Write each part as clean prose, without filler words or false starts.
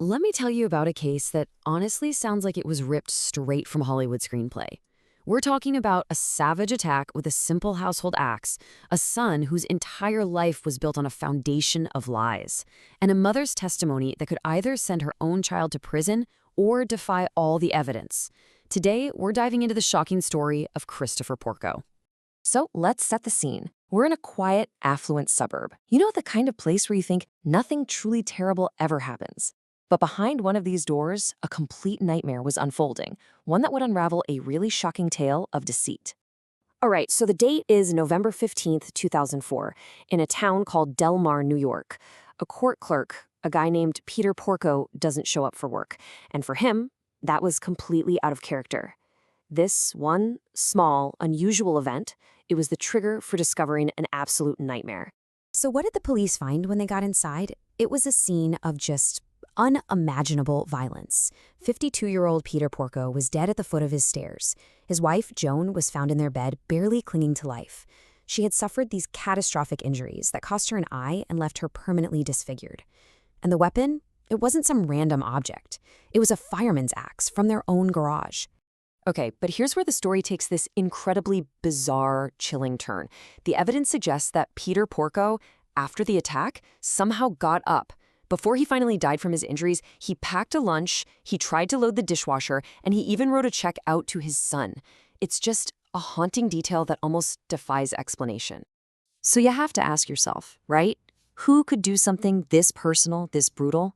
Let me tell you about a case that honestly sounds like it was ripped straight from Hollywood screenplay. We're talking about a savage attack with a simple household axe, a son whose entire life was built on a foundation of lies, and a mother's testimony that could either send her own child to prison or defy all the evidence. Today, we're diving into the shocking story of Christopher Porco. So let's set the scene. We're in a quiet, affluent suburb. You know, the kind of place where you think nothing truly terrible ever happens. But behind one of these doors, a complete nightmare was unfolding, one that would unravel a really shocking tale of deceit. All right, so the date is November 15th, 2004, in a town called Del Mar, New York. A court clerk, a guy named Peter Porco, doesn't show up for work. And for him, that was completely out of character. This one small, unusual event, it was the trigger for discovering an absolute nightmare. So what did the police find when they got inside? It was a scene of just unimaginable violence. 52-year-old Peter Porco was dead at the foot of his stairs. His wife, Joan, was found in their bed, barely clinging to life. She had suffered these catastrophic injuries that cost her an eye and left her permanently disfigured. And the weapon? It wasn't some random object. It was a fireman's axe from their own garage. Okay, but here's where the story takes this incredibly bizarre, chilling turn. The evidence suggests that Peter Porco, after the attack, somehow got up. Before he finally died from his injuries, he packed a lunch, he tried to load the dishwasher, and he even wrote a check out to his son. It's just a haunting detail that almost defies explanation. So you have to ask yourself, right? Who could do something this personal, this brutal?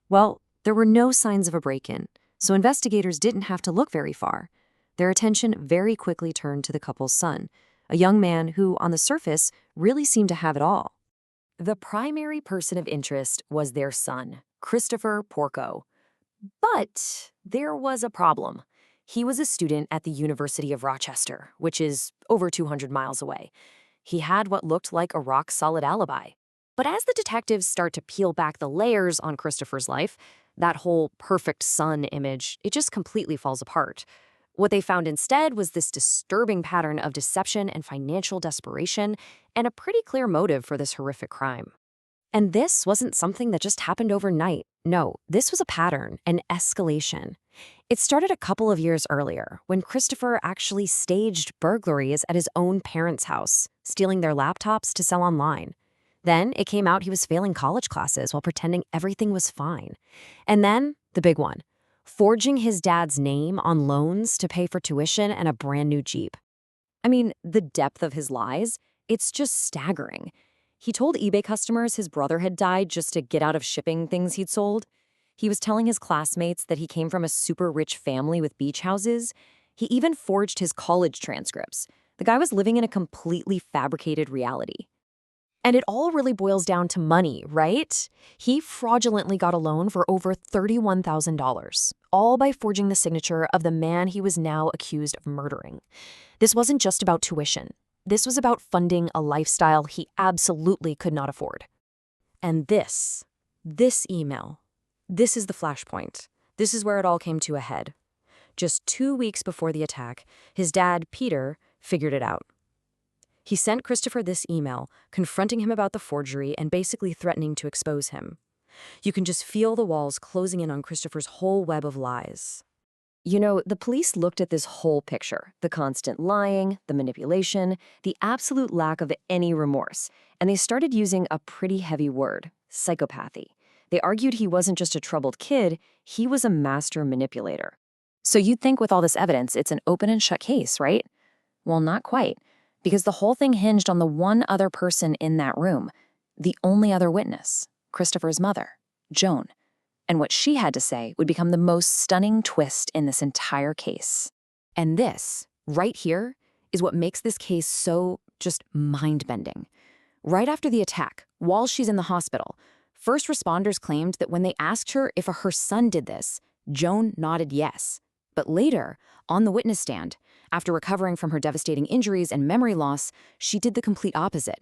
Well, there were no signs of a break-in, so investigators didn't have to look very far. Their attention very quickly turned to the couple's son, a young man who, on the surface, really seemed to have it all. The primary person of interest was their son, Christopher Porco. But there was a problem. He was a student at the University of Rochester, which is over 200 miles away. He had what looked like a rock-solid alibi. But as the detectives start to peel back the layers on Christopher's life, that whole perfect son image, it just completely falls apart. What they found instead was this disturbing pattern of deception and financial desperation, and a pretty clear motive for this horrific crime. And this wasn't something that just happened overnight. No, this was a pattern, an escalation. It started a couple of years earlier, when Christopher actually staged burglaries at his own parents' house, stealing their laptops to sell online. Then it came out he was failing college classes while pretending everything was fine. And then, the big one, forging his dad's name on loans to pay for tuition and a brand new Jeep. I mean, the depth of his lies, it's just staggering. He told eBay customers his brother had died just to get out of shipping things he'd sold. He was telling his classmates that he came from a super rich family with beach houses. He even forged his college transcripts. The guy was living in a completely fabricated reality. And it all really boils down to money, right? He fraudulently got a loan for over $31,000, all by forging the signature of the man he was now accused of murdering. This wasn't just about tuition. This was about funding a lifestyle he absolutely could not afford. And this email, this is the flashpoint. This is where it all came to a head. Just 2 weeks before the attack, his dad, Peter, figured it out. He sent Christopher this email, confronting him about the forgery and basically threatening to expose him. You can just feel the walls closing in on Christopher's whole web of lies. You know, the police looked at this whole picture, the constant lying, the manipulation, the absolute lack of any remorse, and they started using a pretty heavy word, psychopathy. They argued he wasn't just a troubled kid, he was a master manipulator. So you'd think with all this evidence, it's an open and shut case, right? Well, not quite. Because the whole thing hinged on the one other person in that room, the only other witness, Christopher's mother, Joan. And what she had to say would become the most stunning twist in this entire case. And this, right here, is what makes this case so just mind-bending. Right after the attack, while she's in the hospital, first responders claimed that when they asked her if her son did this, Joan nodded yes. But later, on the witness stand, after recovering from her devastating injuries and memory loss, she did the complete opposite.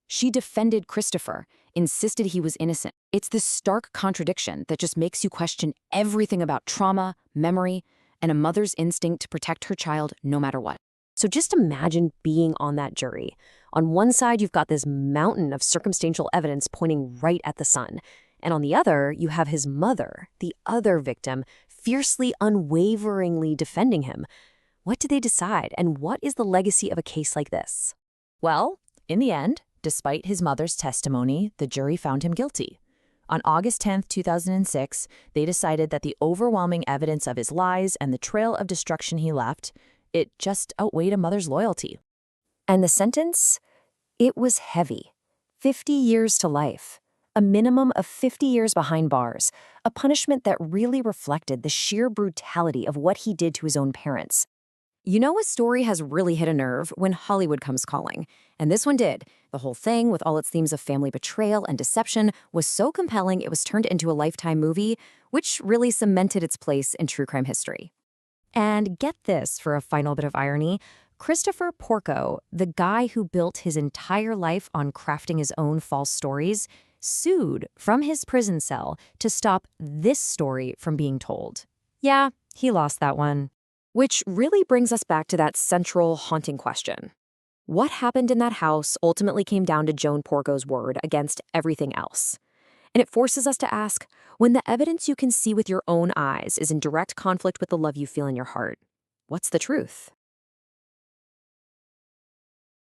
She defended Christopher, insisted he was innocent. It's this stark contradiction that just makes you question everything about trauma, memory, and a mother's instinct to protect her child no matter what. So just imagine being on that jury. On one side, you've got this mountain of circumstantial evidence pointing right at the son. And on the other, you have his mother, the other victim, fiercely, unwaveringly defending him. What do they decide, and what is the legacy of a case like this? Well, in the end, despite his mother's testimony, the jury found him guilty. On August 10, 2006, they decided that the overwhelming evidence of his lies and the trail of destruction he left, it just outweighed a mother's loyalty. And the sentence? It was heavy. 50 years to life. A minimum of 50 years behind bars. A punishment that really reflected the sheer brutality of what he did to his own parents. You know, a story has really hit a nerve when Hollywood comes calling. And this one did. The whole thing, with all its themes of family betrayal and deception, was so compelling it was turned into a Lifetime movie, which really cemented its place in true crime history. And get this, for a final bit of irony, Christopher Porco, the guy who built his entire life on crafting his own false stories, sued from his prison cell to stop this story from being told. Yeah, he lost that one. Which really brings us back to that central haunting question. What happened in that house ultimately came down to Joan Porco's word against everything else. And it forces us to ask, when the evidence you can see with your own eyes is in direct conflict with the love you feel in your heart, what's the truth?